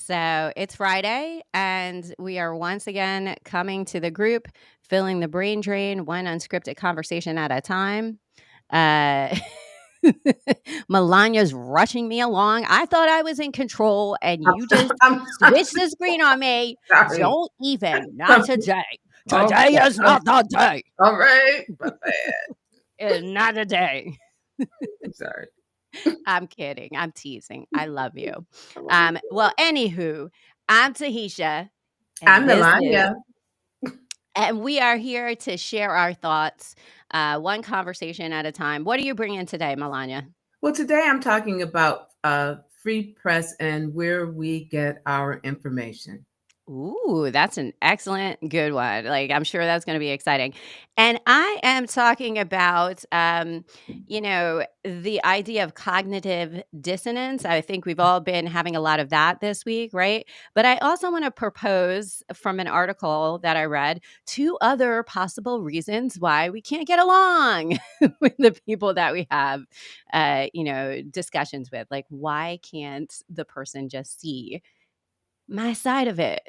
So it's Friday, and we are once again coming to the group, filling the brain drain, one unscripted conversation at a time. Uh, Melania's rushing me along. I thought I was in control, and you just I'm switched the screen on me. sorry. Don't even. Not today. Okay. Today is not the day. All right. My bad. It's not a day. I'm sorry. I'm kidding. I'm teasing. I love you. I love you. Well, anywho, I'm Tahitia, I'm and this is Melonya. and we are here to share our thoughts, one conversation at a time. What are you bringing today, Melania? Well, today I'm talking about free press and where we get our information. Ooh, that's an excellent good one. Like, I'm sure that's gonna be exciting. And I am talking about, the idea of cognitive dissonance. I think we've all been having a lot of that this week, right? But I also wanna propose from an article that I read 2 other possible reasons why we can't get along with the people that we have, discussions with. Like, why can't the person just see my side of it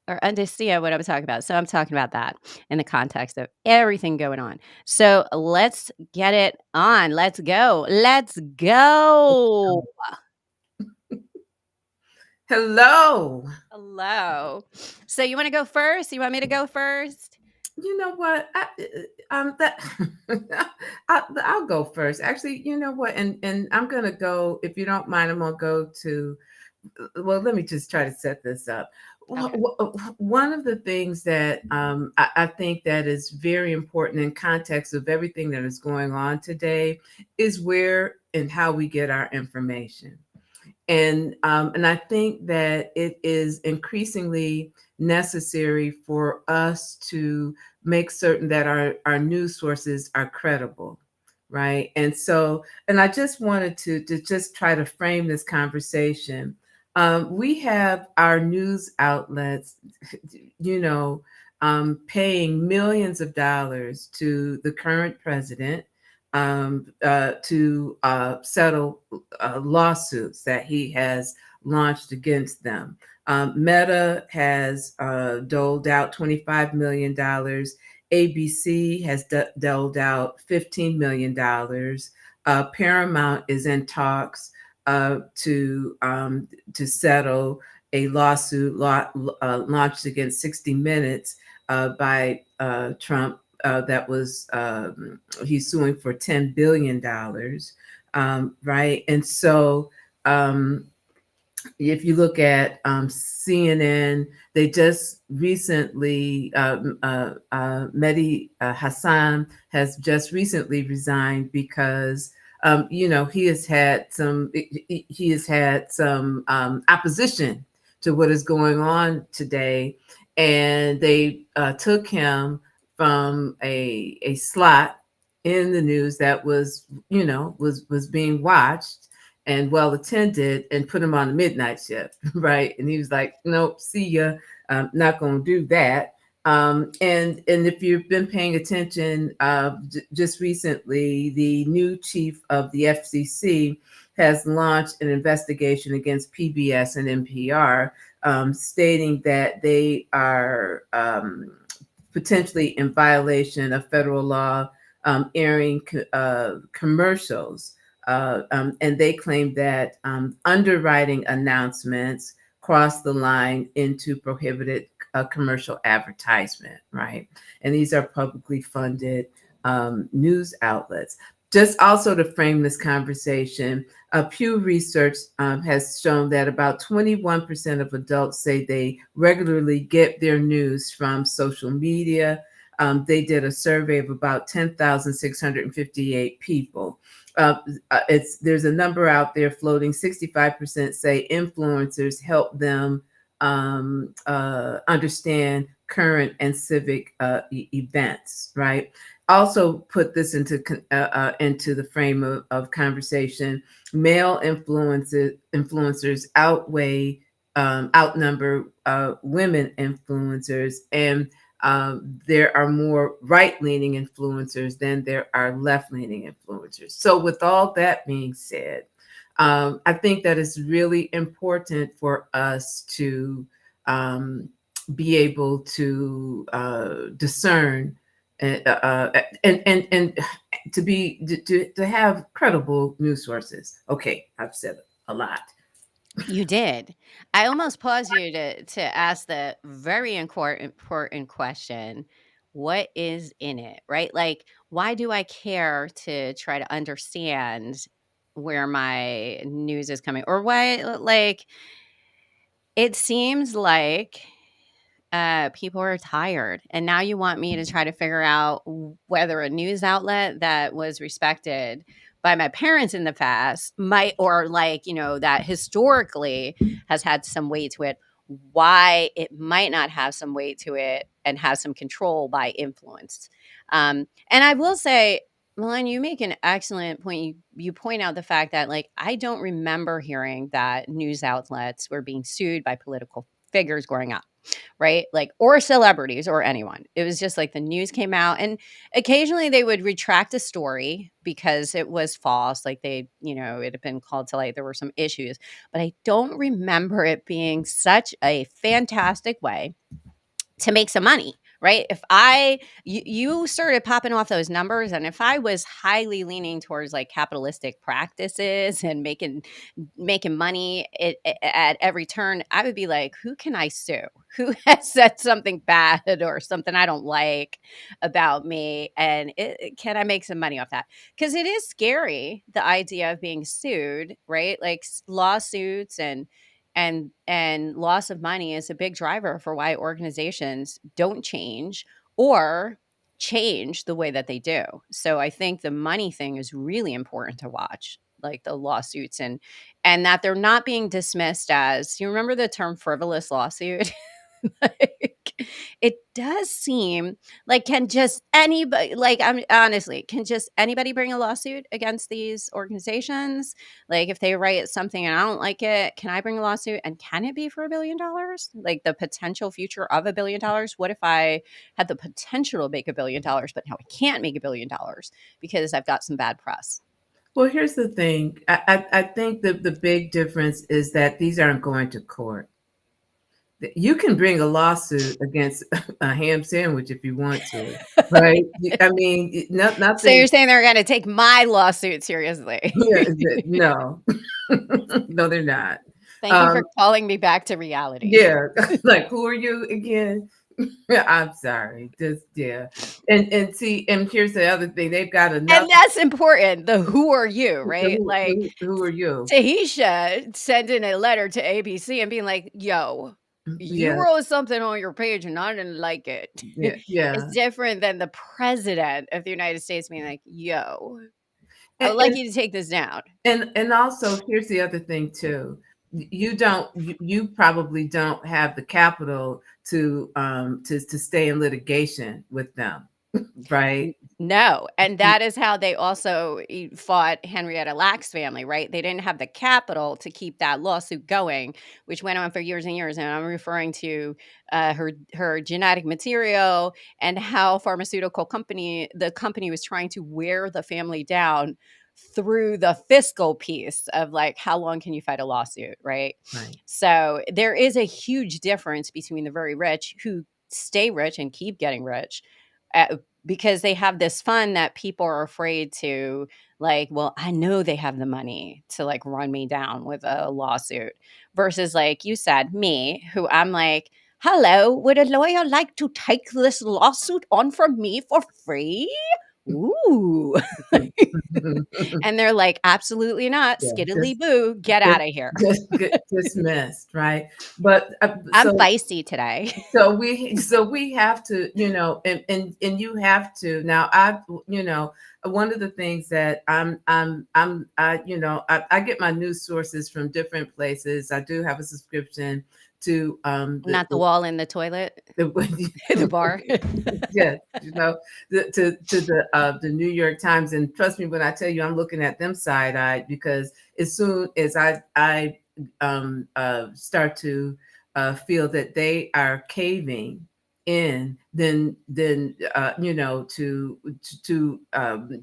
or understand what I'm talking about. So I'm talking about that in the context of everything going on. So let's get it on. Let's go. Let's go. Hello. Hello. So you want to go first? You want me to go first? You know what? I'll go first. Actually, you know what? And I'm gonna go. If you don't mind, I'm gonna go to. Well, let me just try to set this up. Okay. One of the things that I think that is very important in context of everything that is going on today is where and how we get our information. And I think that it is increasingly necessary for us to make certain that our news sources are credible, right? And I just wanted to just try to frame this conversation. We have our news outlets, you know, paying millions of dollars to the current president to settle lawsuits that he has launched against them. Meta has doled out $25 million. ABC has doled out $15 million. Paramount is in talks to settle a lawsuit launched against 60 Minutes by Trump that was he's suing for $10 billion, right? And so if you look at CNN, they just recently, Mehdi Hassan has just recently resigned because he has had some opposition to what is going on today, and they took him from a slot in the news that was being watched and well attended, and put him on the midnight shift, right? And he was like, "Nope, see ya. Not going to do that." And if you've been paying attention, just recently, the new chief of the FCC has launched an investigation against PBS and NPR, stating that they are potentially in violation of federal law, airing commercials. And they claim that underwriting announcements cross the line into prohibited commercial advertisement, right? And these are publicly funded news outlets. Just also to frame this conversation, Pew Research has shown that about 21% of adults say they regularly get their news from social media. They did a survey of about 10,658 people. There's a number out there floating. 65% say influencers help them understand current and civic events, right? Also put this into the frame of conversation. Male influencers outnumber women influencers, and there are more right-leaning influencers than there are left-leaning influencers. So with all that being said, I think that it's really important for us to um, be able to discern and to be to have credible news sources. Okay, I've said a lot. You did. I almost paused you to ask the very important question, what is in it, right? Like, why do I care to try to understand where my news is coming? Or why, like, it seems like people are tired, and now you want me to try to figure out whether a news outlet that was respected by my parents in the past might, or like, that historically has had some weight to it, why it might not have some weight to it and have some control by influence. And I will say, Milan, you make an excellent point. You point out the fact that, like, I don't remember hearing that news outlets were being sued by political figures growing up, right? Like, or celebrities or anyone. It was just like the news came out, and occasionally they would retract a story because it was false. Like, it had been called to light. There were some issues, but I don't remember it being such a fantastic way to make some money, right? If you started popping off those numbers, and if I was highly leaning towards like capitalistic practices and making money at every turn, I would be like, who can I sue? Who has said something bad or something I don't like about me? And can I make some money off that? Because it is scary, the idea of being sued, right? Like lawsuits and loss of money is a big driver for why organizations don't change or change the way that they do. So I think the money thing is really important to watch, like the lawsuits, and that they're not being dismissed as, you remember the term frivolous lawsuit? Like, it does seem like, can just anybody, like, I'm honestly, can just anybody bring a lawsuit against these organizations? Like, if they write something and I don't like it, can I bring a lawsuit? And can it be for $1 billion? Like, the potential future of $1 billion? What if I had the potential to make $1 billion, but now I can't make $1 billion because I've got some bad press? Well, here's the thing. I think that the big difference is that these aren't going to court. You can bring a lawsuit against a ham sandwich if you want to, right? I mean, So you're nothing. saying they're going to take my lawsuit seriously? Yeah, no, no, they're not. Thank you for Um, calling me back to reality. yeah, like who are you again? I'm sorry, just yeah, and see, and here's the other thing: they've got enough. And that's important. The who are you, right? Like, Who are you? Tahitia sending a letter to ABC and being like, yo, you Yeah, wrote something on your page and I didn't like it. yeah, It's yeah, different than the president of the United States being like, yo, I would and, like and you to take this down. and also here's the other thing too. You probably don't have the capital to stay in litigation with them, right? No, and that is how they also fought Henrietta Lacks family, right? They didn't have the capital to keep that lawsuit going, which went on for years and years. And I'm referring to her genetic material and how the company was trying to wear the family down through the fiscal piece of, like, how long can you fight a lawsuit, right? Right. So there is a huge difference between the very rich who stay rich and keep getting rich, because they have this fund that people are afraid to, like, well, I know they have the money to, like, run me down with a lawsuit, versus, like you said, me, who I'm like, hello, would a lawyer like to take this lawsuit on from me for free? Ooh. And they're like, absolutely not. Yeah, Skiddly boo, get just out of here. just get dismissed, right? But I'm feisty today. so we have to, and you have to now. One of the things that I get my news sources from different places. I do have a subscription to Not the wall in the toilet, the the bar. yes, to the New York Times, and trust me when I tell you, I'm looking at them side eyed because as soon as I start to feel that they are caving in, then to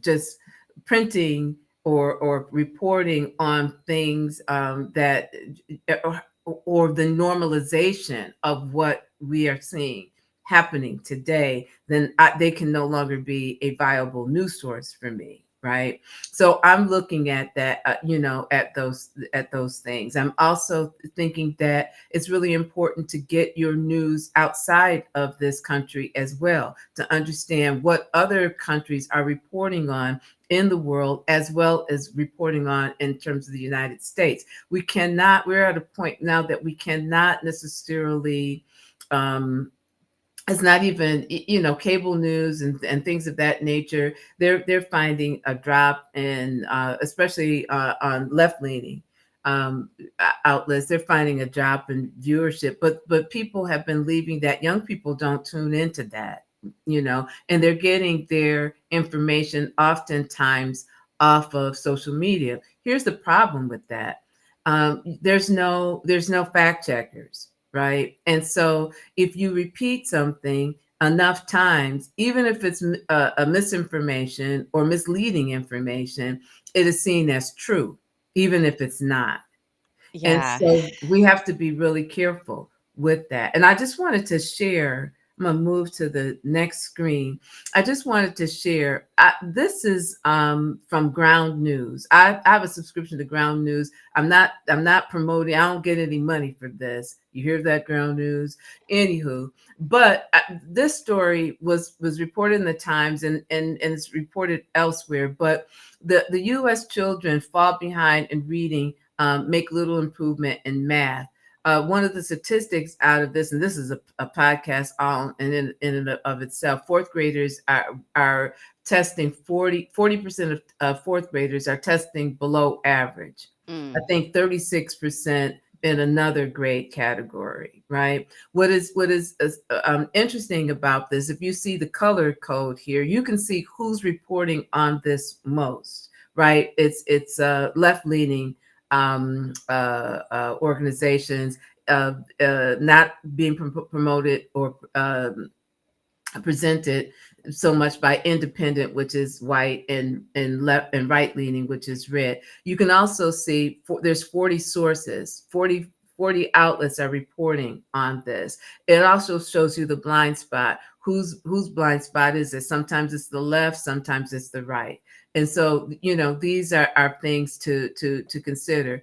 just printing. or reporting on things that or the normalization of what we are seeing happening today, then they can no longer be a viable news source for me, right? So I'm looking at that, at those things. I'm also thinking that it's really important to get your news outside of this country as well, to understand what other countries are reporting on in the world, as well as reporting on in terms of the United States. We're at a point now that we cannot necessarily, it's not even, cable news and things of that nature. They're finding a drop in, especially on left leaning outlets. They're finding a drop in viewership, but people have been leaving that. Young people don't tune into that, and they're getting their information oftentimes off of social media. Here's the problem with that. There's no fact checkers, right? And so if you repeat something enough times, even if it's a misinformation or misleading information, it is seen as true, even if it's not. And Yeah. so we have to be really careful with that. And I just wanted to share, I'm going to move to the next screen. I just wanted to share, this is from Ground News. I have a subscription to Ground News. I'm not promoting, I don't get any money for this. You hear that, Ground News? Anywho, but this story was reported in the Times, and it's reported elsewhere. But the U.S. children fall behind in reading, make little improvement in math. One of the statistics out of this, and this is a podcast all in and of itself, fourth graders are testing 40% of fourth graders are testing below average. I Mm. think 36% in another grade category, right? What is interesting about this, if you see the color code here, you can see who's reporting on this most, right? It's left leaning organizations, not being promoted or presented so much by independent, which is white, and left and right leaning, which is red. You can also see there's 40 sources, 40 outlets are reporting on this. It also shows you the blind spot. Whose blind spot is it? Sometimes it's the left, sometimes it's the right. And so, these are things to consider.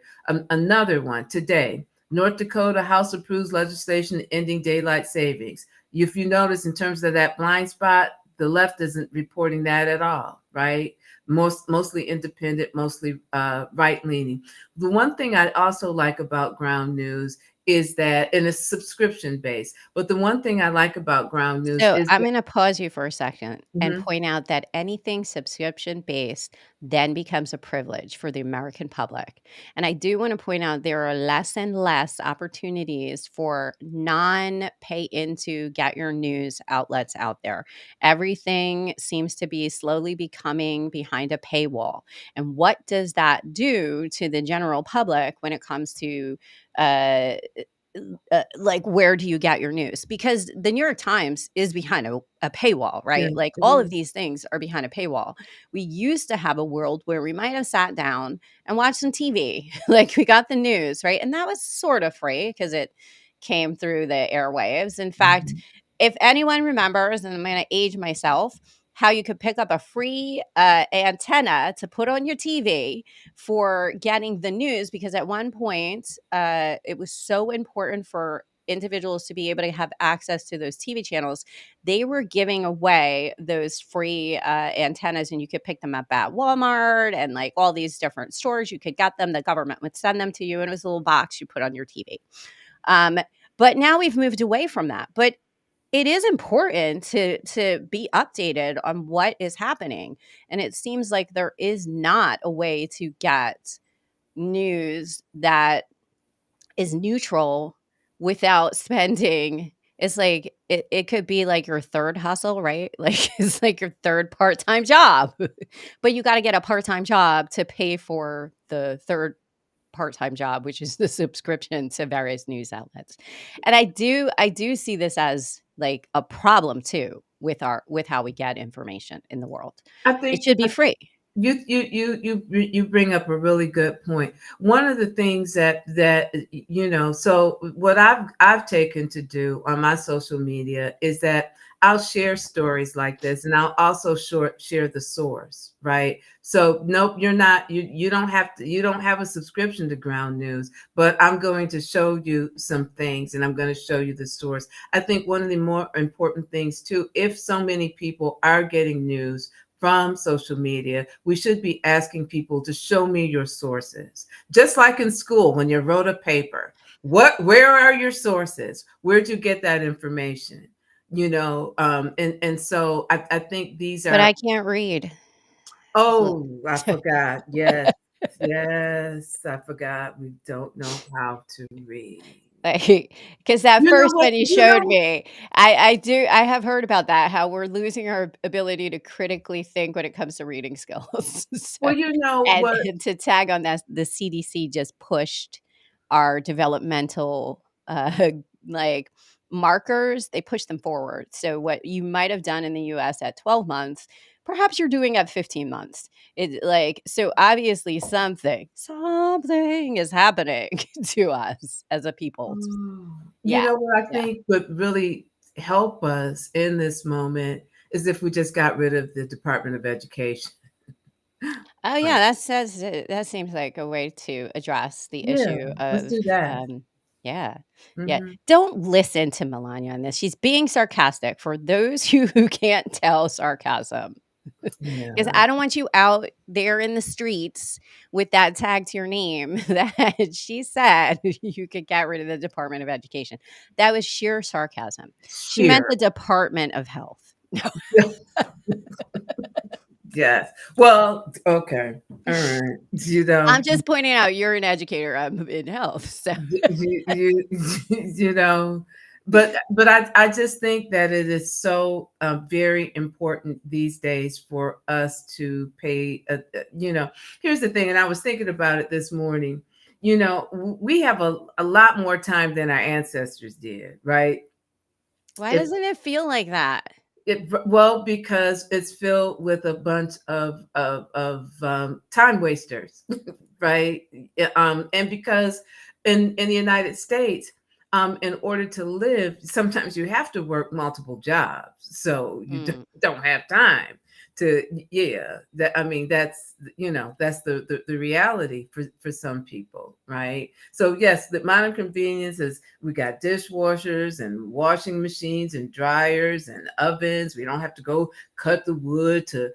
Another one today, North Dakota House approves legislation ending daylight savings. If you notice, in terms of that blind spot, the left isn't reporting that at all, right? Mostly independent, mostly right leaning. The one thing I also like about Ground News is that, and it's subscription based, but the one thing I like about Ground News So is I'm that, going to pause you for a second and mhm, point out that anything subscription based then becomes a privilege for the American public. And I do want to point out there are less and less opportunities for non pay into get your news outlets out there. Everything seems to be slowly becoming behind a paywall. And what does that do to the general public when it comes to uh, like, where do you get your news? Because the New York Times is behind a paywall, yeah, right? Like, it all of is. these things are behind a paywall. We used to have a world where we might have sat down and watched some TV, like we got the news, right? And that was sort of free because it came through the airwaves. In fact, Mhm. if anyone remembers, and I'm going to age myself, how you could pick up a free antenna to put on your TV for getting the news, because at one point it was so important for individuals to be able to have access to those TV channels. They were giving away those free antennas, and you could pick them up at Walmart and like all these different stores. You could get them. The government would send them to you, and it was a little box you put on your TV. Um, but now we've moved away from that. But it is important to be updated on what is happening, and it seems like there is not a way to get news that is neutral without spending. It's like it could be like your third hustle, right? Like, it's like your third part-time job. But you gotta get a part-time job to pay for the third part-time job, which is the subscription to various news outlets. And I do see this as like a problem too with how we get information in the world. I It think should be free. You bring up a really good point. One of the things that so what I've taken to do on my social media is that I'll share stories like this, and I'll also share the source, right? So nope, you don't have to, you don't have a subscription to Ground News, but I'm going to show you some things, and I'm going to show you the source. I think one of the more important things too, if so many people are getting news from social media, we should be asking people to show me your sources. Just like in school, when you wrote a paper, where are your sources? Where'd you get that information? And so I think these But are, I can't read. So oh, I forgot. Yes, yes, I forgot. We don't know how to read. like, because that You know first what? one you showed me, I have heard about that, how we're losing our ability to critically think when it comes to reading skills. So Well, you know and what? to tag on that, the CDC just pushed our developmental, like, markers, they pushed them forward. So what you might have done in the US at 12 months, perhaps you're doing at 15 months. It like so obviously something is happening to us as a people. Oh, you Yeah, know what I yeah. think would really help us in this moment is if we just got rid of the Department of Education. Oh, Right. yeah, that seems like a way to address the Yeah, issue let's of, do that. um yeah, yeah. Mhm. Don't listen to Melonya on this. She's being sarcastic for those who can't tell sarcasm. Because Yeah, I don't want you out there in the streets with that tag to your name that she said you could get rid of the Department of Education. That was sheer sarcasm. She meant sheer. the Department of Health. No, Yes. Well, okay. All right. I'm just pointing out you're an educator. I'm in health. So You know, but I just think that it is so very important these days for us to pay. Here's the thing, and I was thinking about it this morning. We have a lot more time than our ancestors did, right? why It doesn't it feel like that? well, because it's filled with a bunch of time wasters, right? Yeah, and because in the United States, in order to live, sometimes you have to work multiple jobs, so you Mm. don't have time to. Yeah, that I mean, that's the reality for some people, right? So yes, the modern convenience is we got dishwashers and washing machines and dryers and ovens. We don't have to go cut the wood to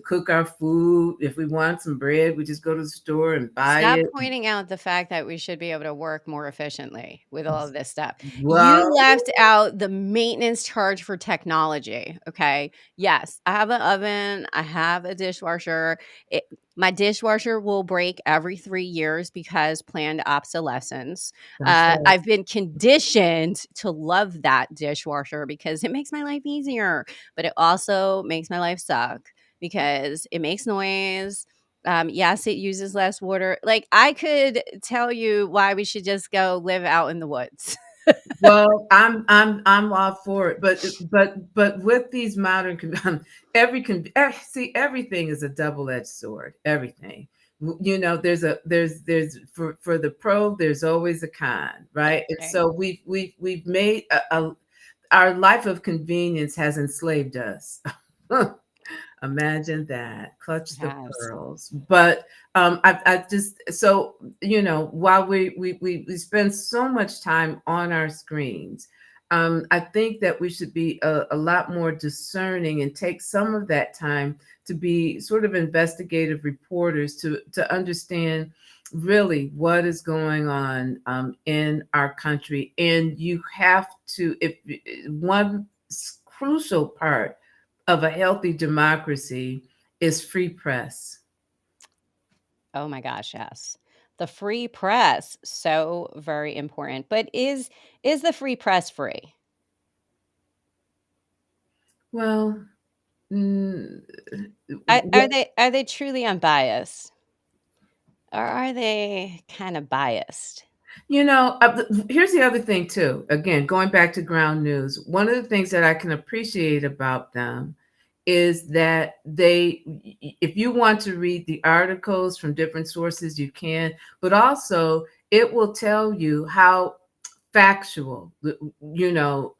cook our food. If we want some bread, we just go to the store and buy Stop it. pointing out the fact that we should be able to work more efficiently with all of this stuff. You Well, left out the maintenance charge for technology, okay? Yes, I have an oven, I have a dishwasher. My dishwasher will break every 3 years because planned obsolescence. that's right. I've been conditioned to love that dishwasher because it makes my life easier, but it also makes my life suck because it makes noise. Yes, it uses less water. Like, I could tell you why we should just go live out in the woods. Well, I'm all for it, but with these modern see, everything is a double-edged sword. Everything, there's for the pro, there's always a con, right? And Right. so we've made our life of convenience has enslaved us. Imagine that. Clutch the Has. pearls. But I just so while we spend so much time on our screens, I think that we should be a lot more discerning and take some of that time to be sort of investigative reporters to understand really what is going on in our country. And you have to, if one crucial part of a healthy democracy is free press. Oh my gosh, yes. The free press, so very important. But is the free press free? Well, mm, well, Are they truly unbiased? Or are they kind of biased? here's the other thing too. Again, going back to Ground News, one of the things that I can appreciate about them is that they, if you want to read the articles from different sources, you can, but also it will tell you how factual, you know,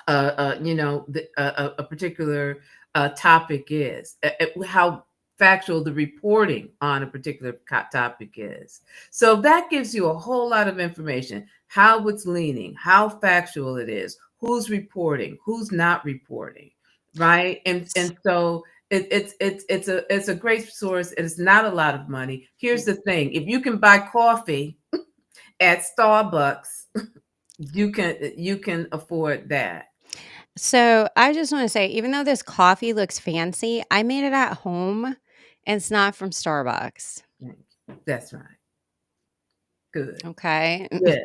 a particular topic is, how factual the reporting on a particular topic is. So that gives you a whole lot of information, how it's leaning, how factual it is, who's reporting, who's not reporting, right? And so it's a great source, and it's not a lot of money. Here's the thing: if you can buy coffee at Starbucks, you can afford that. So I just want to say, even though this coffee looks fancy, I made it at home and it's not from Starbucks. That's right. Good. Okay. Yes.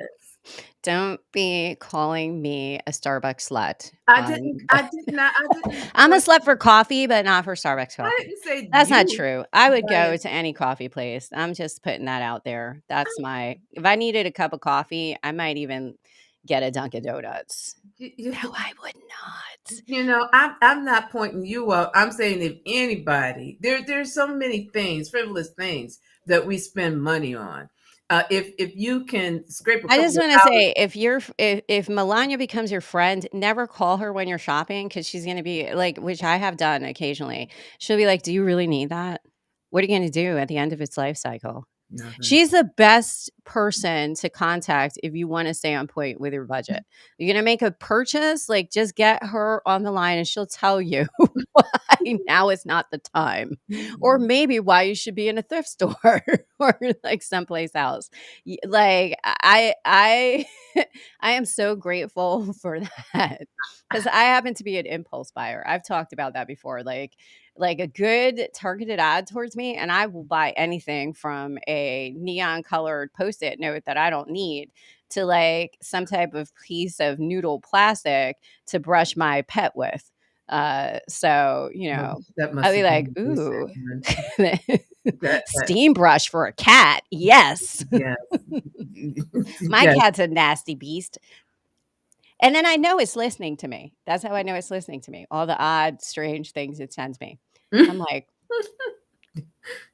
Don't be calling me a Starbucks slut. I did not I'm a point, slut for coffee, but not for Starbucks I coffee. didn't say That's not you, true. I would but go to any coffee place. I'm just putting that out there. That's my, if I needed a cup of coffee, I might even get a Dunkin' Donuts. you, No, I would not. I'm not pointing you out. I'm saying if anybody, there's so many things, frivolous things that we spend money on. If you can scrape a I couple just of wanna dollars, say, if Melonya becomes your friend, never call her when you're shopping because she's gonna be like, which I have done occasionally. She'll be like, "Do you really need that? What are you gonna do at the end of its life cycle?" nothing. She's the best person to contact if you wanna stay on point with your budget. You're gonna make a purchase, like, just get her on the line and she'll tell you why now is not the time, or maybe why you should be in a thrift store or, like, someplace else. Like, I I am so grateful for that because I happen to be an impulse buyer. I've talked about that before, like a good targeted ad towards me, and I will buy anything from a neon colored Post-it note that I don't need to like some type of piece of noodle plastic to brush my pet with. So, Well, that I'll must be have like, been a recent ooh, one. That steam brush for a cat. Yes. yes. My Yes. cat's a nasty beast. And then I know it's listening to me. That's how I know it's listening to me. All the odd, strange things it sends me. I'm like,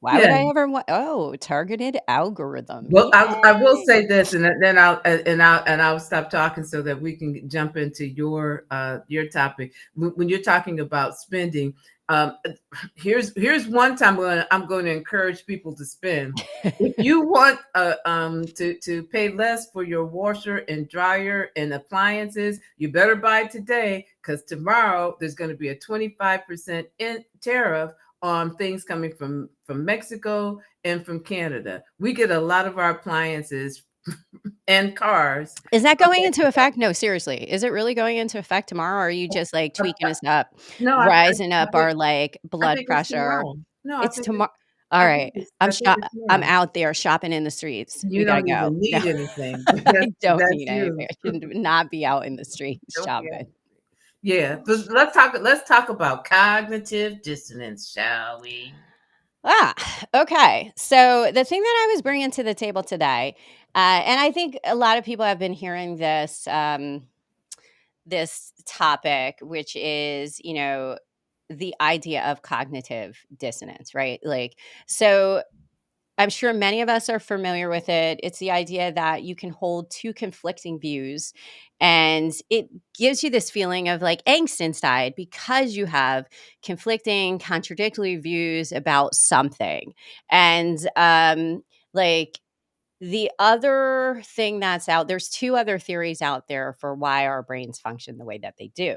why would Yeah. I ever want? Oh, targeted algorithm. Well, I will Yay. say this, and then I'll stop talking so that we can jump into your topic. When you're talking about spending, um, here's one time when I'm going to encourage people to spend. If you want to pay less for your washer and dryer and appliances, you better buy today because tomorrow there's going to be a 25% in tariff on things coming from Mexico and from Canada. We get a lot of our appliances and cars. Is that from going into Mexico. effect? No, seriously. Is it really going into effect tomorrow? Or are you just like Uh, tweaking us up, No, rising I up think our like I blood think it's pressure? tomorrow. No, It's tomorrow. All I think right. it's I'm I think shop. it's I'm tomorrow. out there shopping in the streets. You We gotta don't go. even No, need anything. I don't That's need anything. you. I should not be out in the streets Don't be shopping. out. Yeah, but let's talk about cognitive dissonance, shall we? Ah, okay. So the thing that I was bringing to the table today, and I think a lot of people have been hearing this topic, which is the idea of cognitive dissonance, right? Like, so I'm sure many of us are familiar with it. It's the idea that you can hold two conflicting views, and it gives you this feeling of like angst inside because you have conflicting, contradictory views about something. And like the other thing that's out there's 2 other theories out there for why our brains function the way that they do.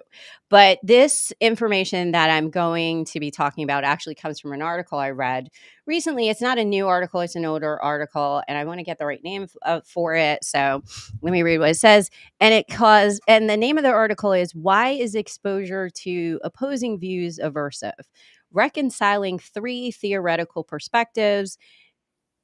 But this information that I'm going to be talking about actually comes from an article I read recently. It's not a new article, it's an older article, and I want to get the right name for it. So let me read what it says. And the name of the article is Why is Exposure to Opposing Views Aversive? Reconciling 3 theoretical perspectives.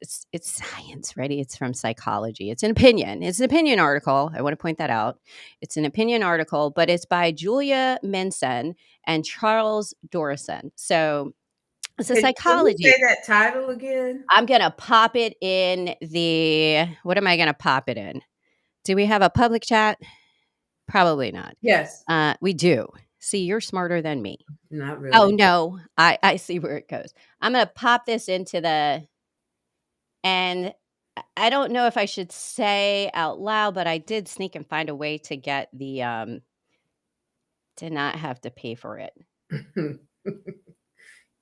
It's science, ready? It's from psychology. It's an opinion. It's an opinion article. I want to point that out. It's an opinion article, but it's by Julia Minson and Charles Dorison. So it's a Can you psychology. say that title again? I'm gonna pop it in the what am I gonna pop it in? Do we have a public chat? Probably not. Yes. We do. See, you're smarter than me. Not Oh, really. no. I see where it goes. I'm gonna pop this into the and I don't know if I should say out loud, but I did sneak and find a way to get the, to not have to pay for it.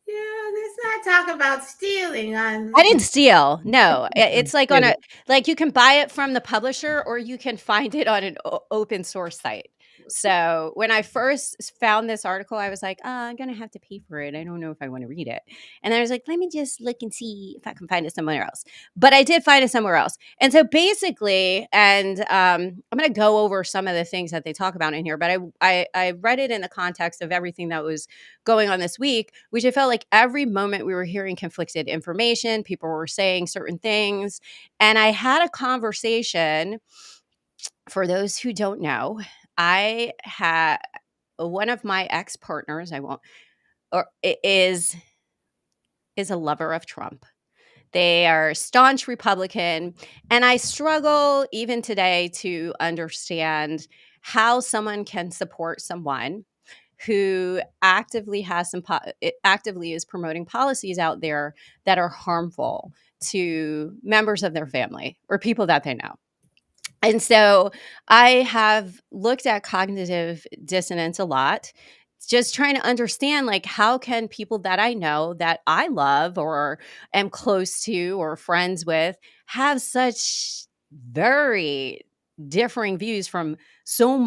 Yeah, let's not talk about stealing I on. didn't steal. No, it's like on Get a it. like you can buy it from the publisher or you can find it on an open source site. So when I first found this article, I was like, oh, I'm gonna have to pay for it. I don't know if I want to read it. And I was like, let me just look and see if I can find it somewhere else. But I did find it somewhere else. And so basically, and I'm gonna go over some of the things that they talk about in here. But I read it in the context of everything that was going on this week, which I felt like every moment we were hearing conflicted information, people were saying certain things. And I had a conversation. For those who don't know, I had one of my ex partners, I won't, or is a lover of Trump. They are staunch Republican. And I struggle even today to understand how someone can support someone who actively is promoting policies out there that are harmful to members of their family or people that they know. And so I have looked at cognitive dissonance a lot, just trying to understand like how can people that I know that I love or am close to or friends with have such very differing views from so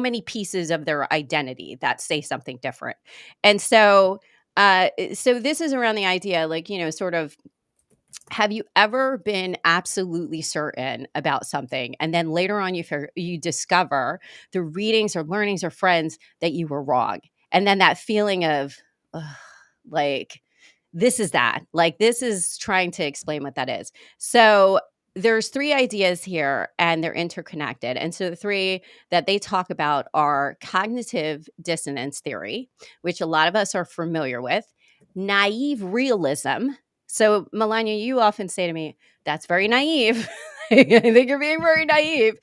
many pieces of their identity that say something different. And so this is around the idea like, sort of, have you ever been absolutely certain about something and then later on you discover through readings or learnings or friends that you were wrong? And then that feeling of ugh, like this is trying to explain what that is. So there's three ideas here and they're interconnected. And so the three that they talk about are cognitive dissonance theory, which a lot of us are familiar with, naive realism. So, Melonya, you often say to me, that's very naive. I think you're being very naive.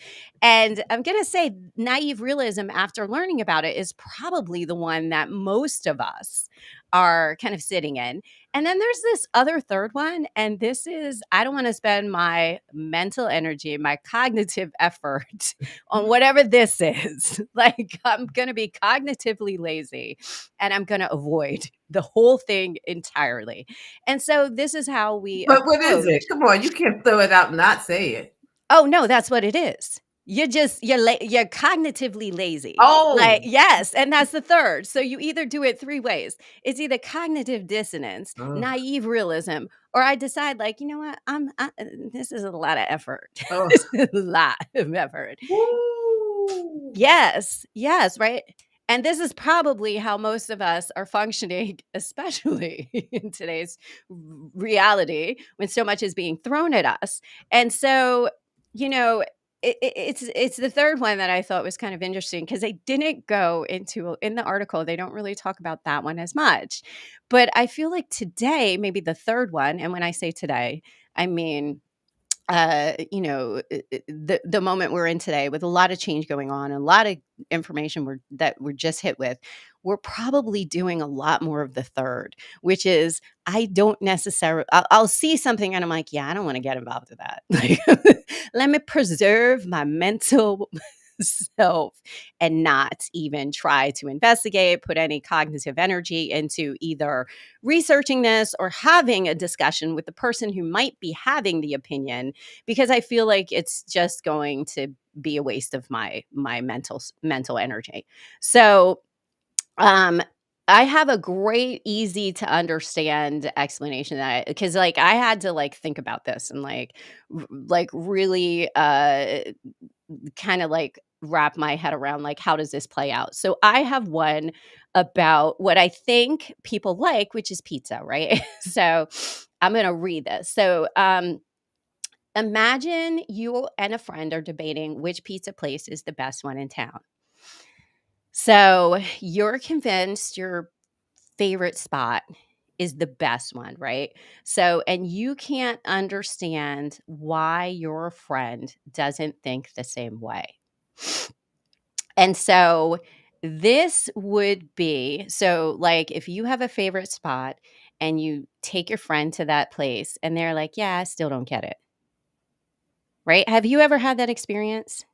And I'm going to say naive realism, after learning about it, is probably the one that most of us are kind of sitting in. And then there's this other third one. And this is, I don't want to spend my mental energy, my cognitive effort on whatever this is. Like, I'm going to be cognitively lazy and I'm going to avoid the whole thing entirely. And so this is how we But what is it? approach. Come on, you can't throw it out and not say it. Oh, no, that's what it is. You're cognitively lazy. Like, Oh, yes, and that's the third. So you either do it 3 ways. It's either cognitive dissonance, oh, naive realism, or I decide like, you know what? This is a lot of effort. oh. This is a lot of effort. Woo. Yes, yes, right? And this is probably how most of us are functioning, especially in today's reality when so much is being thrown at us. And so, you know, it's the third one that I thought was kind of interesting because they didn't go into in the article. They don't really talk about that one as much, but I feel like today, maybe the third one. And when I say today, I mean the moment we're in today with a lot of change going on, and a lot of information we're just hit with, we're probably doing a lot more of the third, which is I don't necessarily. I'll see something and I'm like, yeah, I don't want to get involved with that. Like, let me preserve my mental self and not even try to investigate, put any cognitive energy into either researching this or having a discussion with the person who might be having the opinion, because I feel like it's just going to be a waste of my mental energy. So, um I have a great easy to understand explanation that because like I had to like think about this and like really kind of like wrap my head around like how does this play out. So I have one about what I think people like, which is pizza, right? So I'm going to read this. So imagine you and a friend are debating which pizza place is the best one in town. So you're convinced your favorite spot is the best one, right? So, and you can't understand why your friend doesn't think the same way. And so This would be so, like, if you have a favorite spot and you take your friend to that place and they're like, "Yeah, I still don't get it." Right? Have you ever had that experience?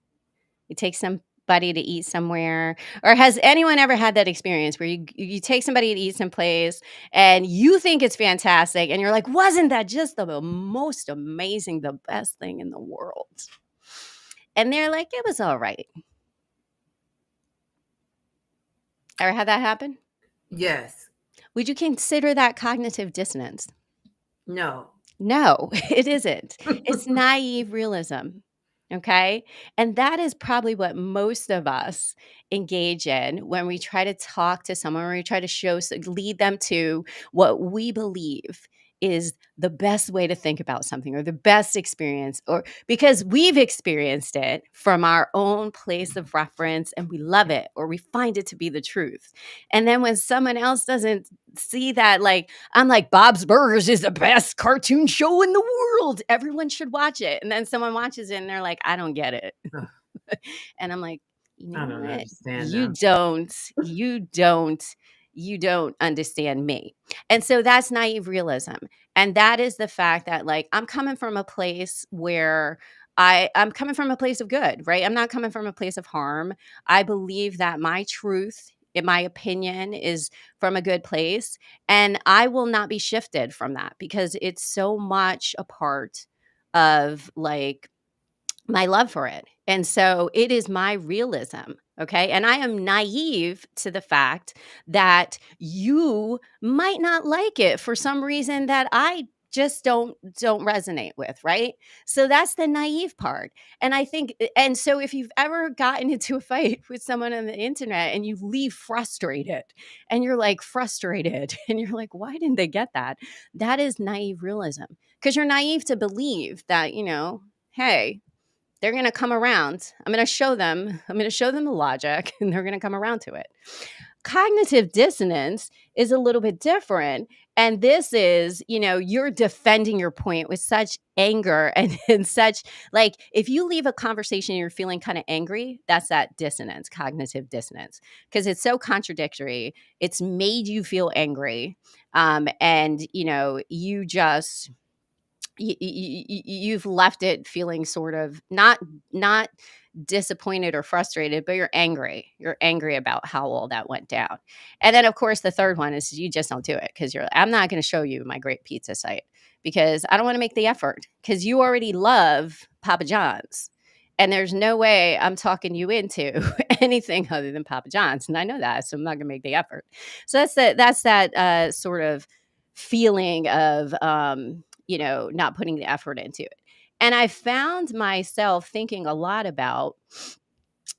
You take somebody to eat somewhere, or has anyone ever had that experience where you take somebody to eat someplace and you think it's fantastic and you're like, "Wasn't that just the most amazing, the best thing in the world?" And they're like, "It was alright." Ever had that happen? Yes. Would you consider that cognitive dissonance? No. No, it isn't. It's naive realism. Okay. And that is probably what most of us engage in when we try to talk to someone, or we try to lead them to what we believe is the best way to think about something, or the best experience, or because we've experienced it from our own place of reference and we love it, or we find it to be the truth. And then when someone else doesn't see that, like, I'm like, Bob's Burgers is the best cartoon show in the world. Everyone should watch it. And then someone watches it and they're like, I don't get it. Ugh, And I'm like, you I know don't what? understand You them. don't, you don't, you don't understand me. And so that's naive realism. And that is the fact that, like, I'm coming from a place where I'm coming from a place of good, right? I'm not coming from a place of harm. I believe that my truth, in my opinion, is from a good place. And I will not be shifted from that because it's so much a part of, like, my love for it. And so it is my realism. Okay. And I am naive to the fact that you might not like it for some reason that I just don't resonate with, right? So that's the naive part. And I think, and so if you've ever gotten into a fight with someone on the internet and you leave frustrated, and you're like frustrated and you're like, why didn't they get that? That is naive realism, because you're naive to believe that, hey, they're going to come around. I'm going to show them the logic and they're going to come around to it. Cognitive dissonance is a little bit different. And this is, you're defending your point with such anger and such, like, if you leave a conversation and you're feeling kind of angry, that's that dissonance, cognitive dissonance, because it's so contradictory. It's made you feel angry. And, you just, you've left it feeling sort of not disappointed or frustrated, but you're angry about how all that went down. And then, of course, the third one is you just don't do it because you're like, I'm not going to show you my great pizza site because I don't want to make the effort, because you already love Papa John's, and there's no way I'm talking you into anything other than Papa John's, and I know that, so I'm not going to make the effort. So that's that sort of feeling of not putting the effort into it. And I found myself thinking a lot about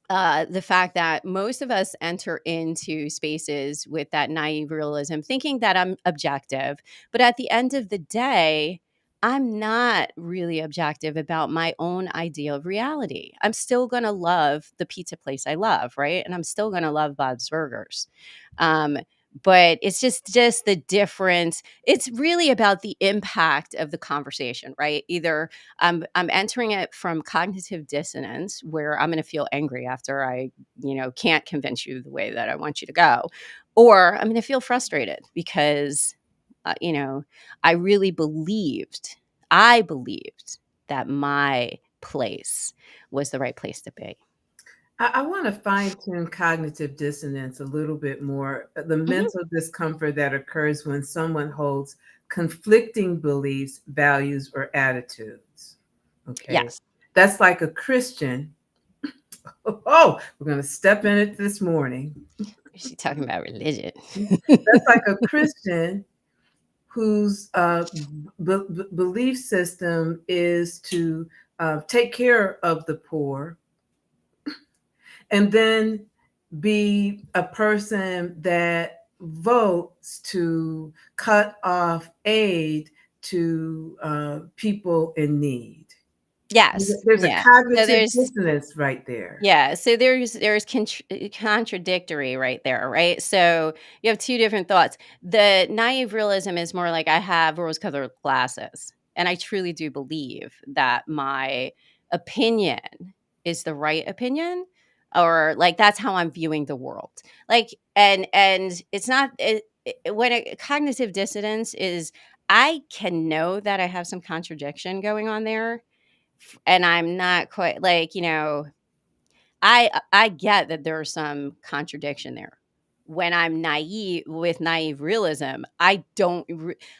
the fact that most of us enter into spaces with that naive realism, thinking that I'm objective. But at the end of the day, I'm not really objective about my own idea of reality. I'm still going to love the pizza place I love, right? And I'm still going to love Bob's Burgers. Um, but it's just the difference. It's really about the impact of the conversation, right? Either I'm entering it from cognitive dissonance, where I'm going to feel angry after I, can't convince you the way that I want you to go, or I'm going to feel frustrated because, I really I believed that my place was the right place to be. I want to fine tune cognitive dissonance a little bit more. The Mhm. mental discomfort that occurs when someone holds conflicting beliefs, values, or attitudes. Okay. Yes. That's like a Christian. Oh, we're going to step in it this morning. She's talking about religion. That's like a Christian whose belief system is to take care of the poor, and then be a person that votes to cut off aid to people in need. Yes. There's a Yeah. So cognitive there's dissonance right there. Yeah, so there's contradictory right there, right? So you have two different thoughts. The naive realism is more like, I have rose-colored glasses, and I truly do believe that my opinion is the right opinion. or like that's how I'm viewing the world. Like, and it's not when cognitive dissonance is, I can know that I have some contradiction going on there, and I'm not quite like, I get that there's some contradiction there. When I'm naive with naive realism, I don't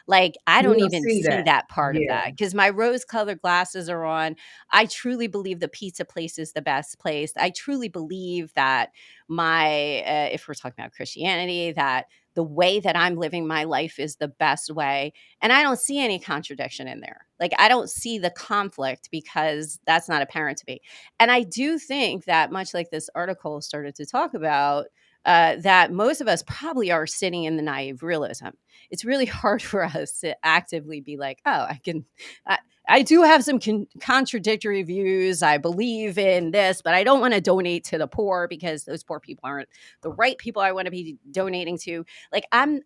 like, I You don't don't even see see that. that part of Yeah. that because my rose-colored glasses are on. I truly believe the pizza place is the best place. I truly believe that if we're talking about Christianity, that the way that I'm living my life is the best way, and I don't see any contradiction in there. Like, I don't see the conflict because that's not apparent to me. And I do think that, much like this article started to talk about, that most of us probably are sitting in the naive realism. It's really hard for us to actively be like, oh, I do have some contradictory views. I believe in this, but I don't want to donate to the poor because those poor people aren't the right people I want to be donating to. Like, I'm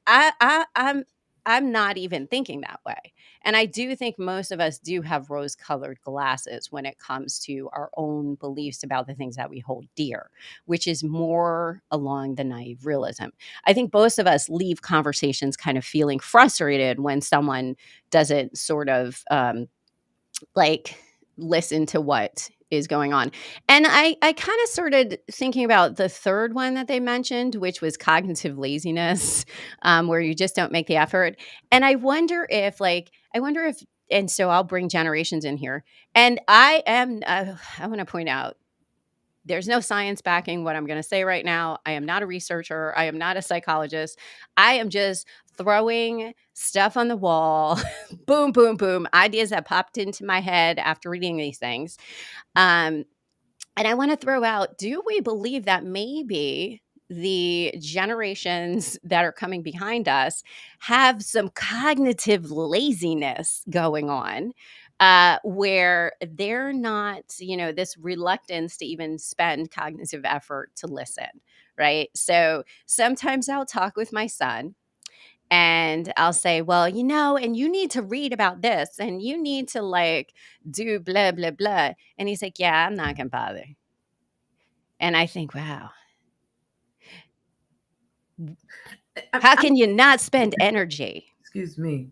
not even thinking that way. And I do think most of us do have rose colored glasses when it comes to our own beliefs about the things that we hold dear, which is more along the naive realism. I think most of us leave conversations kind of feeling frustrated when someone doesn't sort of like listen to what is going on. And I kind of started thinking about the third one that they mentioned, which was cognitive laziness, where you just don't make the effort. And I wonder if, and so I'll bring generations in here. And I want to point out, there's no science backing what I'm going to say right now. I am not a researcher. I am not a psychologist. I am just throwing stuff on the wall. Boom, boom, boom. Ideas that popped into my head after reading these things. Um, and I want to throw out, do we believe that maybe the generations that are coming behind us have some cognitive laziness going on, where they're not, this reluctance to even spend cognitive effort to listen, right? So sometimes I'll talk with my son and I'll say, well, and you need to read about this and you need to like do blah, blah, blah. And he's like, yeah, I'm not going to bother. And I think, wow, how I, can you not spend energy? excuse me.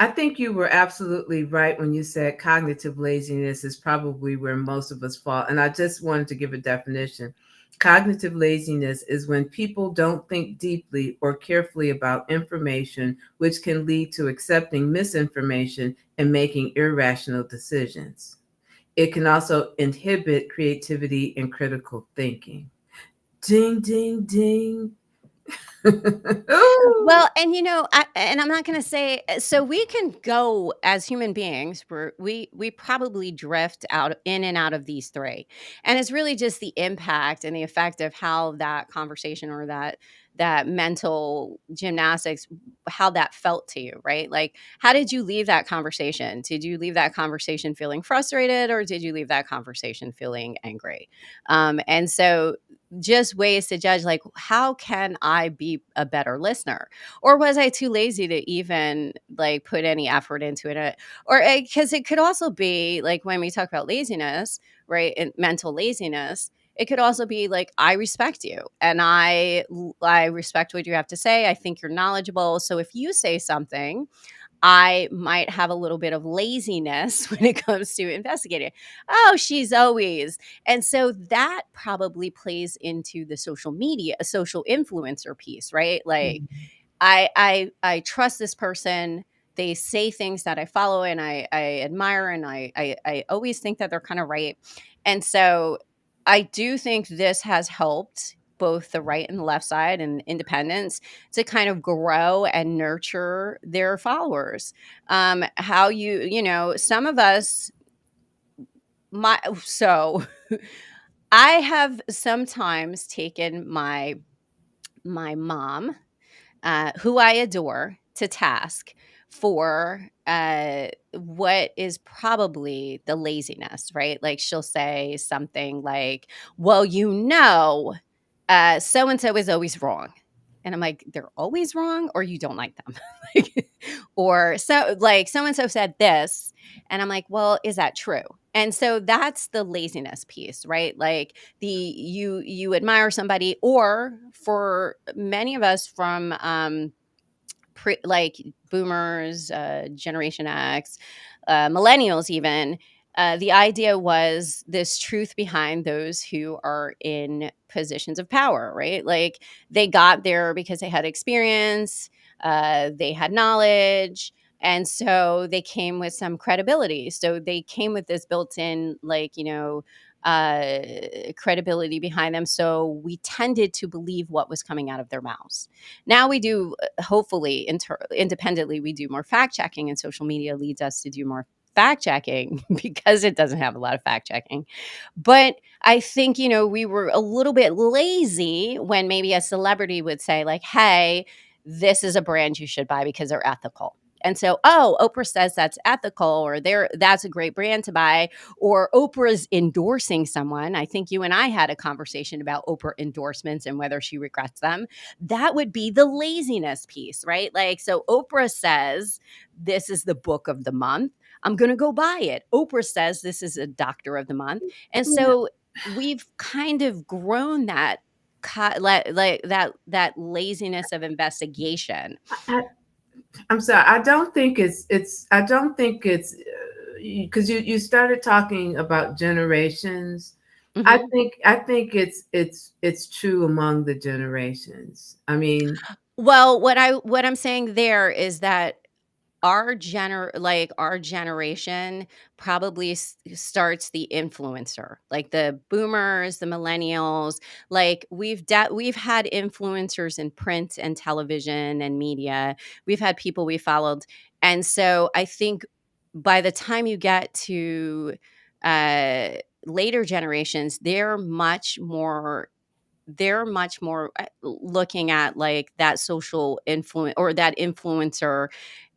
I think you were absolutely right when you said cognitive laziness is probably where most of us fall. And I just wanted to give a definition. Cognitive laziness is when people don't think deeply or carefully about information, which can lead to accepting misinformation and making irrational decisions. It can also inhibit creativity and critical thinking. Ding, ding, ding. Ooh. Well, and I'm not going to say, so we can go as human beings, we probably drift out in and out of these three. And it's really just the impact and the effect of how that conversation or that mental gymnastics, how that felt to you, right? Like, how did you leave that conversation? Did you leave that conversation feeling frustrated, or did you leave that conversation feeling angry? And so just ways to judge, like, how can I be a better listener? Or was I too lazy to even like put any effort into it? Or because it could also be like, when we talk about laziness, right? And mental laziness, it could also be like, I respect you and I respect what you have to say. I think you're knowledgeable. So if you say something, I might have a little bit of laziness when it comes to investigating. Oh, she's always. And so that probably plays into the social media, social influencer piece, right? Like, I trust this person. They say things that I follow and I admire, and I always think that they're kind of right. And so I do think this has helped both the right and the left side and independents to kind of grow and nurture their followers. How some of us, my so I have sometimes taken my mom, who I adore, to task for what is probably the laziness, right? Like, she'll say something like, well, so and so is always wrong. And I'm like, they're always wrong, or you don't like them? Like, or so, like, so and so said this. And I'm like, well, is that true? And so that's the laziness piece, right? Like you admire somebody, or for many of us from like boomers, Generation X, millennials, even. The idea was this truth behind those who are in positions of power, right? Like they got there because they had experience, they had knowledge, and so they came with some credibility. So they came with this built in, like, uh, credibility behind them. So we tended to believe what was coming out of their mouths. Now we do, hopefully, independently, we do more fact checking, and social media leads us to do more fact checking because it doesn't have a lot of fact checking. But I think, we were a little bit lazy when maybe a celebrity would say, like, hey, this is a brand you should buy because they're ethical. And so, oh, Oprah says that's ethical, or that's a great brand to buy, or Oprah's endorsing someone. I think you and I had a conversation about Oprah endorsements and whether she regrets them. That would be the laziness piece, right? Like, so Oprah says, this is the book of the month. I'm going to go buy it. Oprah says this is a doctor of the month. And Yeah. so we've kind of grown that like that laziness of investigation. I, I'm sorry. I don't think I don't think it's because you started talking about generations. Mhm. I think it's true among the generations. I mean, Well, what I'm saying there is that our generation probably starts the influencer, like the boomers, the millennials. Like we've had influencers in print and television and media. We've had people we followed. And so I think by the time you get to uh later generations, they're much more looking at like that social influence, or that influencer,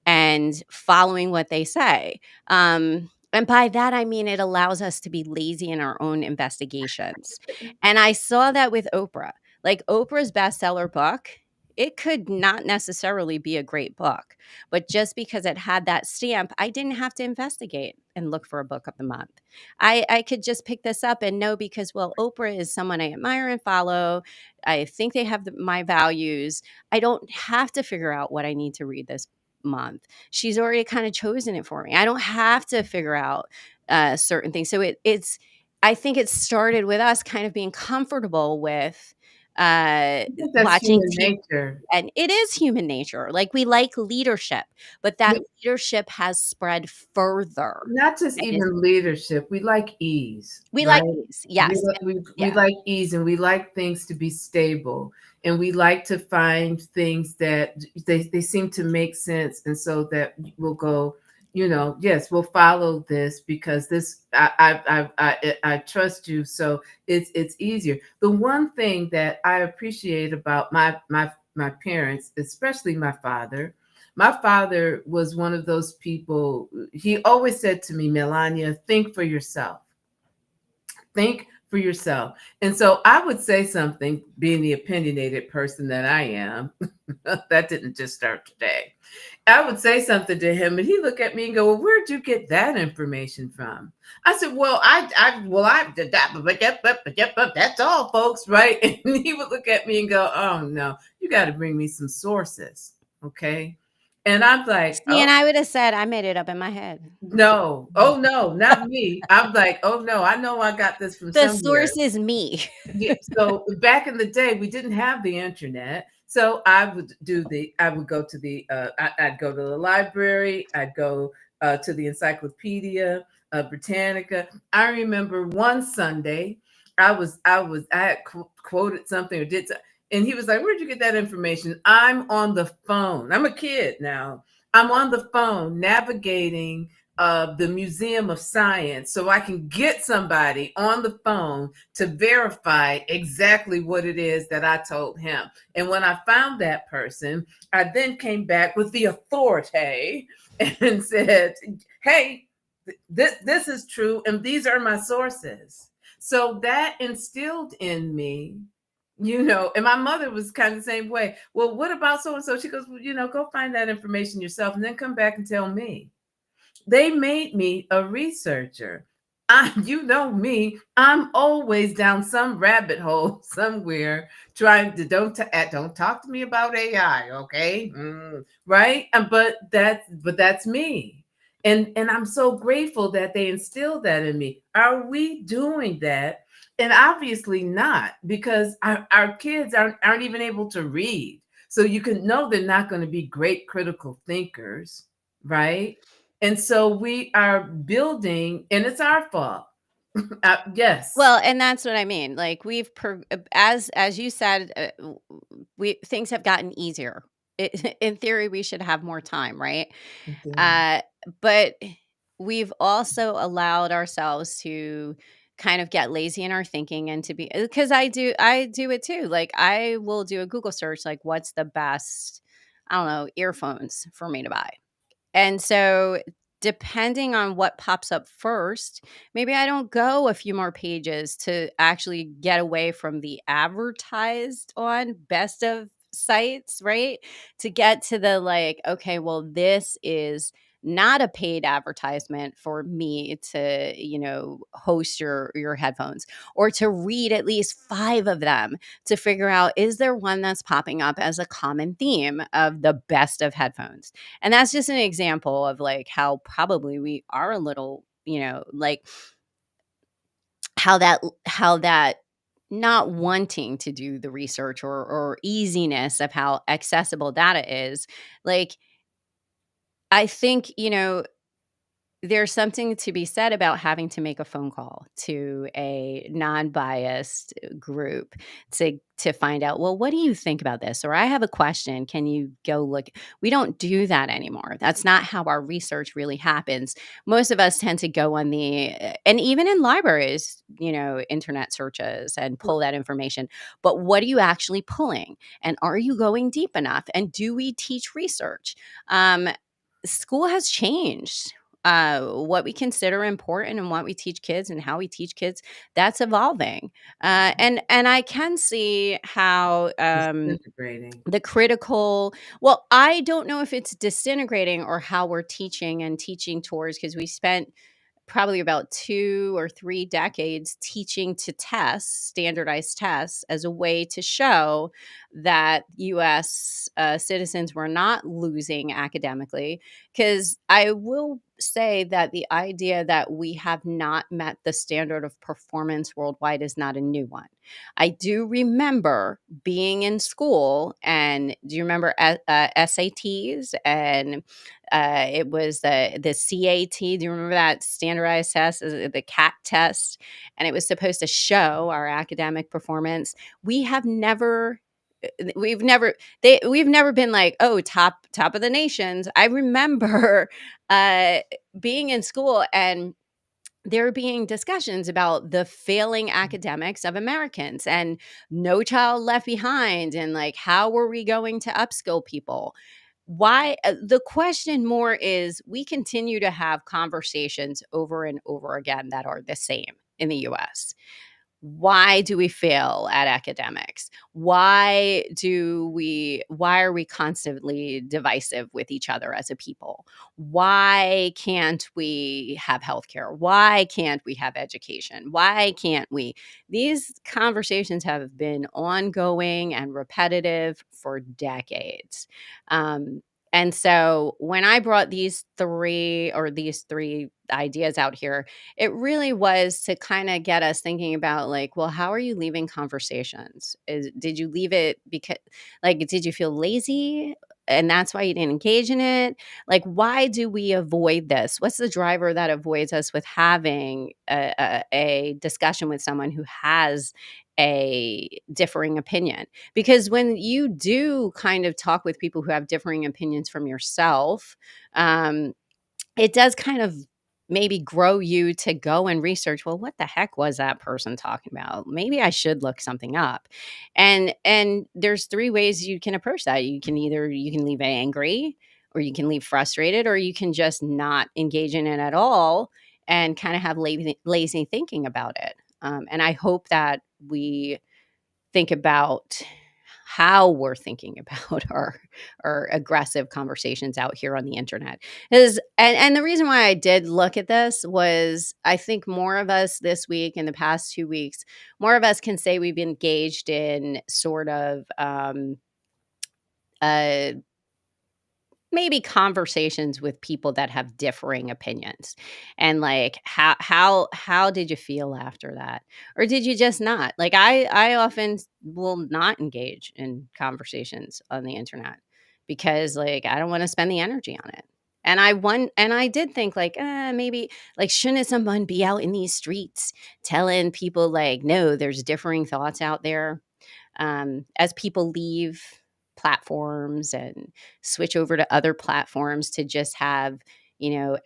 and following what they say. And by that, I mean it allows us to be lazy in our own investigations. And I saw that with Oprah. Like Oprah's bestseller book, it could not necessarily be a great book, but just because it had that stamp, I didn't have to investigate and look for a book of the month. I could just pick this up and know because, well, Oprah is someone I admire and follow. I think they have my values. I don't have to figure out what I need to read this month. She's already kind of chosen it for me. I don't have to figure out certain things. So I think it started with us kind of being comfortable with I think that's watching human TV. nature. And it is human nature. Like we like leadership, but that leadership has spread further. Not just And even leadership, we like ease, we right? like these. Yes. We Yeah. like ease, and we like things to be stable, and we like to find things that they seem to make sense, and so that we'll go, yes, we'll follow this because this I trust you, so it's easier. The one thing that I appreciate about my parents, especially my father was one of those people. He always said to me, Melonya, think for yourself. Think for yourself. And so I would say something, being the opinionated person that I am, that didn't just start today. I would say something to him, and he'd look at me and go, "Well, where'd you get that information from?" I said, "Well, I did that, but that's all, folks, right?" And he would look at me and go, "Oh no, you got to bring me some sources, okay?" And I'm like, See, "Oh and I would have said I made it up in my head. no, oh no, not me." I'm like, "Oh no, I know I got this from The somewhere." source is me. Yeah, so back in the day, we didn't have the internet. So I would go to I'd go to the library, I'd go to the Encyclopedia Britannica. I remember one Sunday, I had quoted something or and he was like, "Where'd you get that information?" I'm on the phone. I'm a kid now. I'm on the phone navigating the Museum of Science so I can get somebody on the phone to verify exactly what it is that I told him. And when I found that person, I then came back with the authority and said, "Hey, this is true, and these are my sources." So that instilled in me, and my mother was kind of the same way. "Well, what about so and so?" She goes, "Well, go find that information yourself and then come back and tell me." They made me a researcher. You know me, I'm always down some rabbit hole somewhere trying to don't talk to me about AI, okay? Right? But that's me. And I'm so grateful that they instilled that in me. Are we doing that? And obviously not, because our kids aren't even able to read. So you can know they're not going to be great critical thinkers, right? And so we are building, and it's our fault. Yes. Well, and that's what I mean. Like as you said, we things have gotten easier. In theory, we should have more time, right? Okay. Uh, but we've also allowed ourselves to kind of get lazy in our thinking and to be because I do it too. Like I will do a Google search, like what's the best, I don't know, earphones for me to buy. And so, depending on what pops up first, maybe I don't go a few more pages to actually get away from the advertised on best of sites, right? To get to the like, okay, well, this is not a paid advertisement for me to, host your headphones or to read at least 5 of them to figure out is there one that's popping up as a common theme of the best of headphones. And that's just an example of like how probably we are a little, like how that not wanting to do the research or easiness of how accessible data is. Like I think, there's something to be said about having to make a phone call to a non-biased group to find out, "Well, what do you think about this?" Or, "I have a question. Can you go look?" We don't do that anymore. That's not how our research really happens. Most of us tend to go on and even in libraries, internet searches and pull that information. But what are you actually pulling? And are you going deep enough? And do we teach research? Um, School has changed. What we consider important and what we teach kids and how we teach kids, that's evolving. And I can see how Disintegrating. the critical, well, I don't know if it's disintegrating or how we're teaching and teaching towards, because we spent probably about 2 or 3 decades teaching to test, standardized tests, as a way to show that US citizens were not losing academically. Because I will say that the idea that we have not met the standard of performance worldwide is not a new one. I do remember being in school, and do you remember SATs and it was the CAT. Do you remember that standardized test, the CAT test? And it was supposed to show our academic performance. We have never we've never we've never been like, oh, top of the nations. I remember uh being in school and there being discussions about the failing academics of Americans and No Child Left Behind and like how were we going to upskill people? Why the question more is we continue to have conversations over and over again that are the same in the US. Why do we fail at academics? Why are we constantly divisive with each other as a people? Why can't we have healthcare? Why can't we have education? Why can't we? These conversations have been ongoing and repetitive for decades. Um, and so when I brought these three ideas out here, it really was to kinda get us thinking about, like, well, how are you leaving conversations? Did you leave it because, like, did you feel lazy and that's why you didn't engage in it? Like, why do we avoid this? What's the driver that avoids us with having a discussion with someone who has a differing opinion? Because when you do kind of talk with people who have differing opinions from yourself, um it does kind of maybe grow you to go and research, well, what the heck was that person talking about? Maybe I should look something up. And there's 3 ways you can approach that. You can leave angry, or you can leave frustrated, or you can just not engage in it at all and kind of have lazy thinking about it. And I hope that we think about how we're thinking about our aggressive conversations out here on the internet. Is and the reason why I did look at this was I think more of us this week in the past 2 weeks, more of us can say we've engaged in sort of uh maybe conversations with people that have differing opinions, and like how did you feel after that, or did you just not? Like I often will not engage in conversations on the internet because like I don't want to spend the energy on it. And I did think like maybe like shouldn't someone be out in these streets telling people like no, there's differing thoughts out there, as people leave platforms and switch over to other platforms to just have,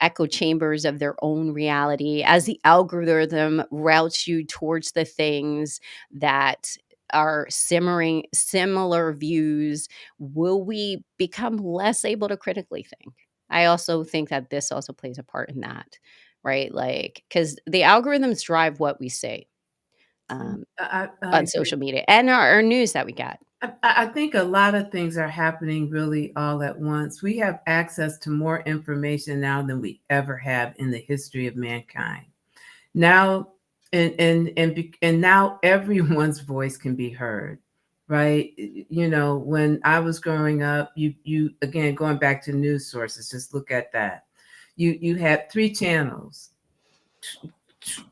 echo chambers of their own reality as the algorithm routes you towards the things that are simmering similar views. Will we become less able to critically think? I also think that this also plays a part in that, right? Like, because the algorithms drive what we say. Um, I on agree. social media and our news that we got. I think a lot of things are happening really all at once. We have access to more information now than we ever have in the history of mankind. Now, and now everyone's voice can be heard, right? When I was growing up, you again going back to news sources, just look at that. You had three channels,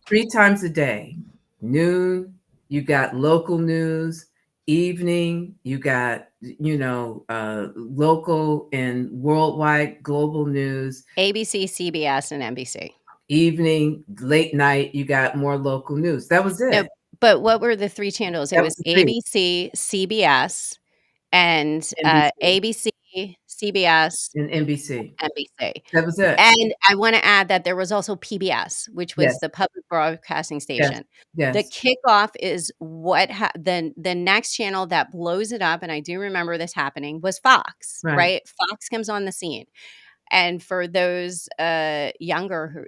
3 times a day. Noon, you got local news. Evening, you got local and worldwide global news. ABC, CBS, and NBC. Evening, late night, you got more local news. That was No, it. but what were the 3 channels? It That was was the three. ABC, CBS, and, NBC ABC, CBS, and NBC. NBC. That was it. And I wanna add that there was also PBS, which was Yes, the public broadcasting yes, station. The yes. kickoff is what the next channel that blows it up, and I do remember this happening, was Fox, Right. right? Fox comes on the scene. And for those, younger who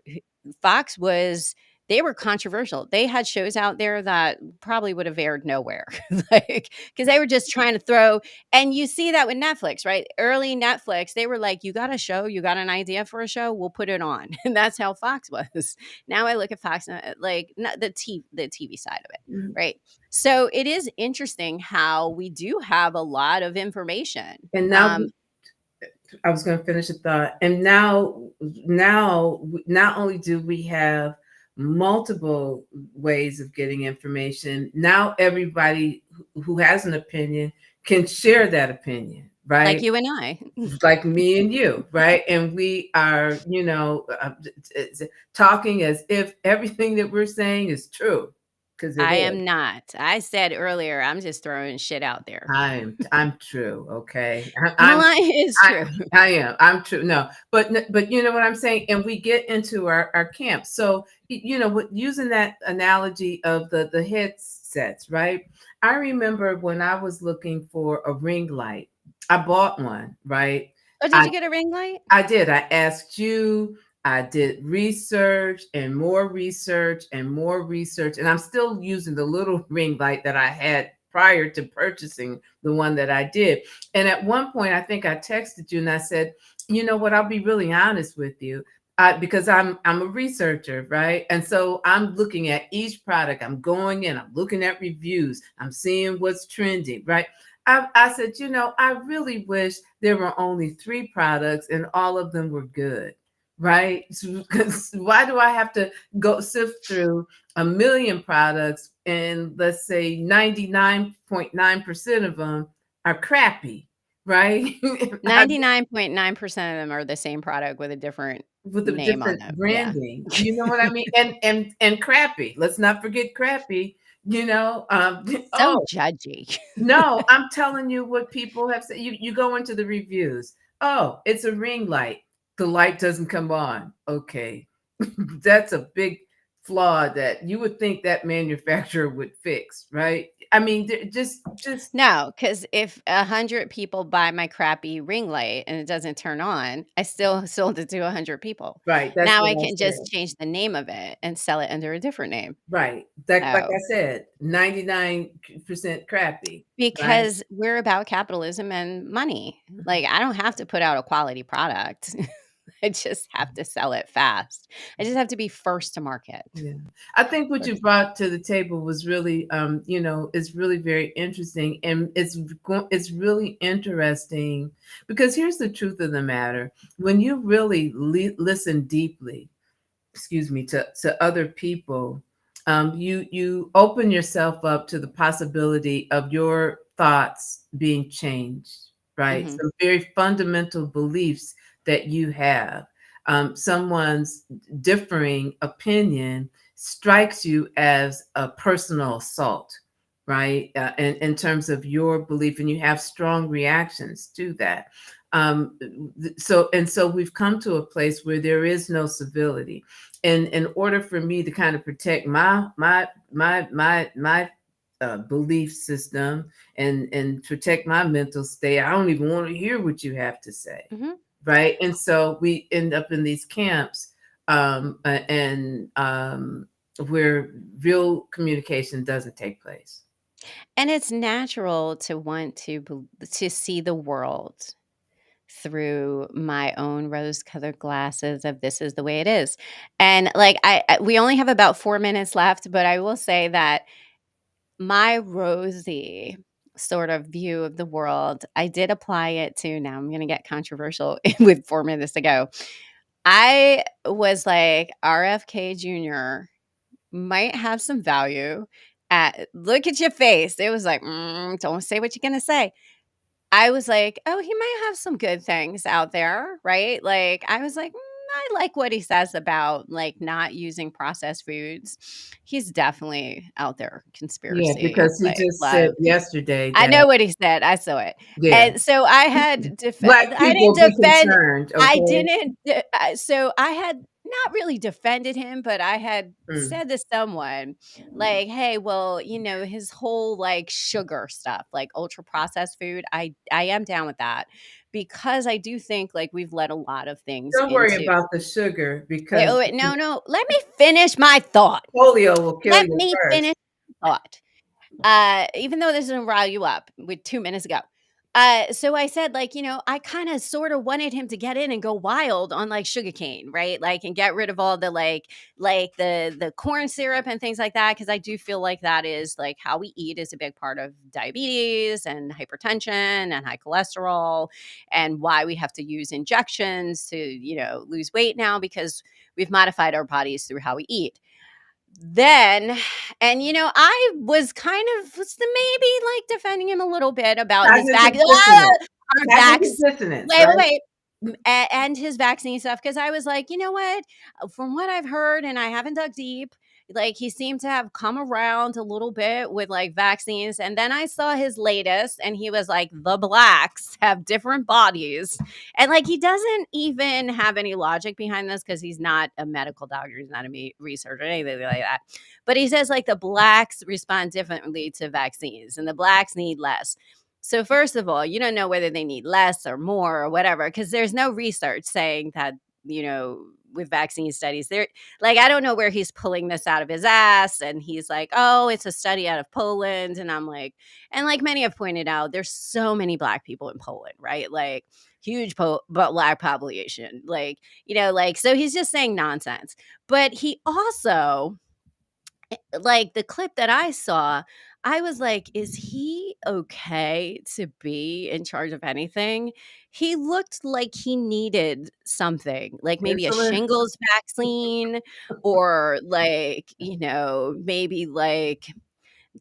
Fox was they were controversial. They had shows out there that probably would have aired nowhere, like because they were just trying to throw and you see that with Netflix, right? Early Netflix, they were like, "You got a show? You got an idea for a show? We'll put it on." And that's how Fox was. Now I look at Fox, like, not the TV side of it, Mhm. right? So it is interesting how we do have a lot of information. And now I was going to finish a thought. And now, not only do we have multiple ways of getting information, now everybody who has an opinion can share that opinion, Like right? you and I. Like me and you, right? And we are, talking as if everything that we're saying is true, because it I is. am not. I said earlier, I'm just throwing shit out there. I'm true, okay? Melonya is I true. I am. I'm true. No, but you know what I'm saying? And we get into our camp. So using that analogy of the headsets, right? I remember when I was looking for a ring light, I bought one, right? Oh, did I you get a ring light? I did. I asked you. I did research and more research and more research. And I'm still using the little ring light that I had prior to purchasing the one that I did. And at one point, I think I texted you and I said, you know what? I'll be really honest with you. Because I'm a researcher, right? And so I'm looking at each product. I'm going in, I'm looking at reviews, I'm seeing what's trending, right? I said, I really wish there were only 3 products and all of them were good, right? Because why do I have to go sift through a million products and let's say 99.9% of them are crappy, right? 99.9% of them are the same product with a different With a name on different them. Yeah. branding, you know what I mean? And crappy. Let's not forget crappy. So Oh, judgy. no, I'm telling you what people have said. You go into the reviews. Oh, it's a ring light. The light doesn't come on. Okay. That's a big flawed that you would think that manufacturer would fix, right? I mean, just No, because if 100 people buy my crappy ring light and it doesn't turn on, I still sold it to 100 people. right. That's Now I what I can just said. change the name of it and sell it under a different name. Right. That, like I So, said, 99% crappy, right? because we're about capitalism and money. Like, I don't have to put out a quality product. I just have to sell it fast. I just have to be first to market. Yeah. I think what you First. brought to the table was really, it's really very interesting. And it's really interesting because here's the truth of the matter. When you really listen deeply, excuse me, to other people, you open yourself up to the possibility of your thoughts being changed, right? Mhm. Some very fundamental beliefs that you have. Someone's differing opinion strikes you as a personal assault, right? In terms of your belief, and you have strong reactions to that. Um, so we've come to a place where there is no civility. And in order for me to kind of protect my belief system and protect my mental state, I don't even want to hear what you have to say, Mhm. right? And so we end up in these camps, and where real communication doesn't take place. And it's natural to want to see the world through my own rose-colored glasses of this is the way it is. And, like, we only have about 4 minutes left, but I will say that my rosy sort of view of the world, I did apply it to now I'm gonna get controversial with 4 minutes to go. I was like, RFK Jr. might have some value look at your face. It was like, don't say what you're gonna say." I was like, "Oh, he might have some good things out there," right? Like, I was like, I like what he says about, like, not using processed foods." He's definitely out there Yeah, conspiracy, because he like, just said love. yesterday I that, know what he said, I saw it. yeah, And so black I didn't people be defend concerned, I okay? didn't de so I had not really defended him, but I had Mm. said to someone, like, "Hey, well, his whole, like, sugar stuff, like, ultra processed food, I am down with that because I do think, like, we've let a lot of things Don't worry into." about the sugar Wait, because oh, wait, no, no, let me finish my thought. polio will kill Let you me first. finish my thought. Even though this doesn't rile you up with 2 minutes ago. So I said, like, I kinda sorta wanted him to get in and go wild on, like, sugarcane, right? Like, and get rid of all the, the corn syrup and things like that, because I do feel like that is, like, how we eat is a big part of diabetes and hypertension and high cholesterol, and why we have to use injections to, lose weight now because we've modified our bodies through how we eat. Then and, I was kind of maybe, like, defending him a little bit about his Cognitive dissonance. our Cognitive dissonance, wait, right? wait, and his vaccine stuff because I was like, "You know what? From what I've heard, and I haven't dug deep, like, he seemed to have come around a little bit with, like, vaccines." And then I saw his latest, and he was like, "The blacks have different bodies." And, like, he doesn't even have any logic behind this because he's not a medical doctor, he's not a researcher or anything like that. But he says, like, the blacks respond differently to vaccines, and the blacks need less. So, first of all, you don't know whether they need less or more or whatever, because there's no research saying that, with vaccine studies, I don't know where he's pulling this out of his ass. And he's like, oh, it's a study out of Poland. And I'm like, and like many have pointed out, there's so many black people in Poland, right? Like, huge but black population. So he's just saying nonsense. But he also, like, the clip that I saw, I was like, "Is he okay to be in charge of anything?" He looked like he needed something, like maybe a Insulin. shingles vaccine or, like, maybe, like,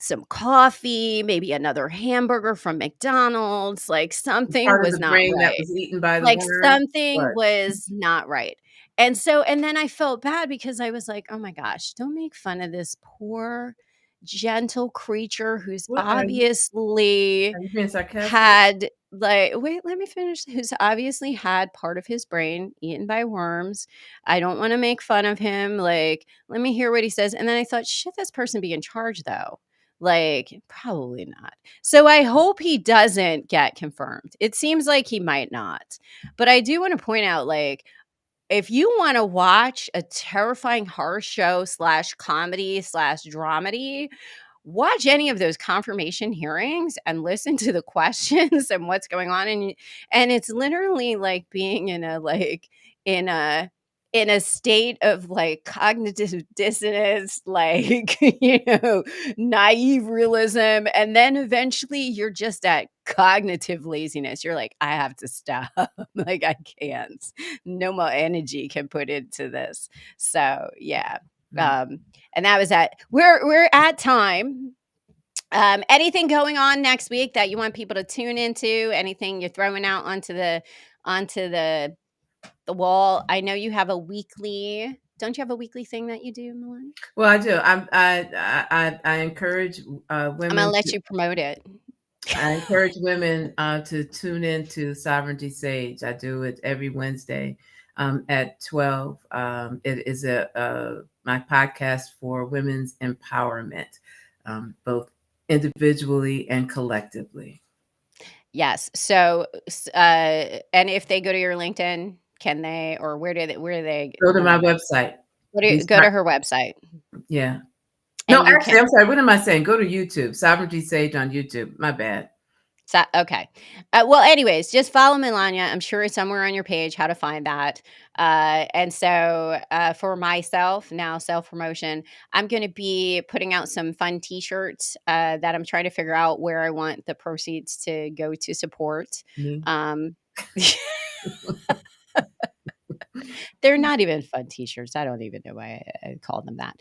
some coffee, maybe another hamburger from McDonald's, like, something Part of was the not brain that right. was eaten by the Like, worm. something What? was not right. And then I felt bad because I was like, "Oh my gosh, don't make fun of this poor gentle creature who's What obviously are you being sarcastic? had like wait, let me finish. Who's obviously had part of his brain eaten by worms. I don't want to make fun of him. Like, let me hear what he says. And then I thought, should this person be in charge though? Like, probably not. So I hope he doesn't get confirmed. It seems like he might not. But I do want to point out, like, if you want to watch a terrifying horror show slash comedy slash dramedy, watch any of those confirmation hearings and listen to the questions and what's going on. And it's literally like being in a in a state of like cognitive dissonance, like, naive realism. And then eventually you're just at cognitive laziness. You're like, I have to stop. Like, I can't. No more energy can put into this. So yeah. Mm. And that was at we're at time. Anything going on next week that you want people to tune into? Anything you're throwing out onto the wall? I know you have a weekly. Don't you have a weekly thing that you do, Melonya? Well, I do. I encourage I'm gonna women. let you promote it. I encourage women to tune in to Sovereignty Sage. I do it every Wednesday at 12. It is my podcast for women's empowerment, both individually and collectively. Yes. So, and if they go to your LinkedIn, can they, or where do they Go to want my to go? website. Go to her website, Yeah. No, and you actually, can. I'm sorry. What am I saying? Go to YouTube. Sovereignty Sage on YouTube. My bad. So, okay. Well, anyways, just follow Melonya. I'm sure it's somewhere on your page how to find that. And so, for myself, now self promotion, I'm going to be putting out some fun T-shirts that I'm trying to figure out where I want the proceeds to go to support. Me. Um, They're not even fun T-shirts. I don't even know why I called them that.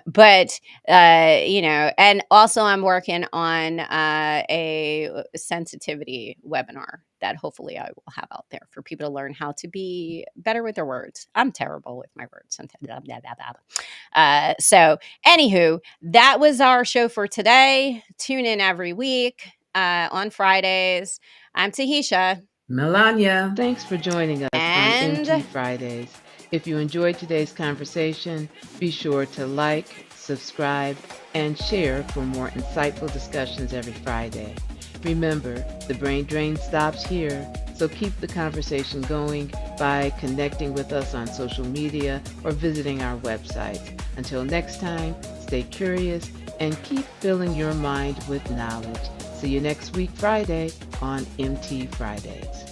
But and also I'm working on a sensitivity webinar that hopefully I will have out there for people to learn how to be better with their words. I'm terrible with my words. So, anywho, that was our show for today. Tune in every week on Fridays. I'm Tahitia. Melonya. Thanks for joining us on MT And Fridays. If you enjoyed today's conversation, be sure to like, subscribe, and share for more insightful discussions every Friday. Remember, the brain drain stops here, so keep the conversation going by connecting with us on social media or visiting our website. Until next time, stay curious and keep filling your mind with knowledge. See you next week, Friday, on MT Fridays.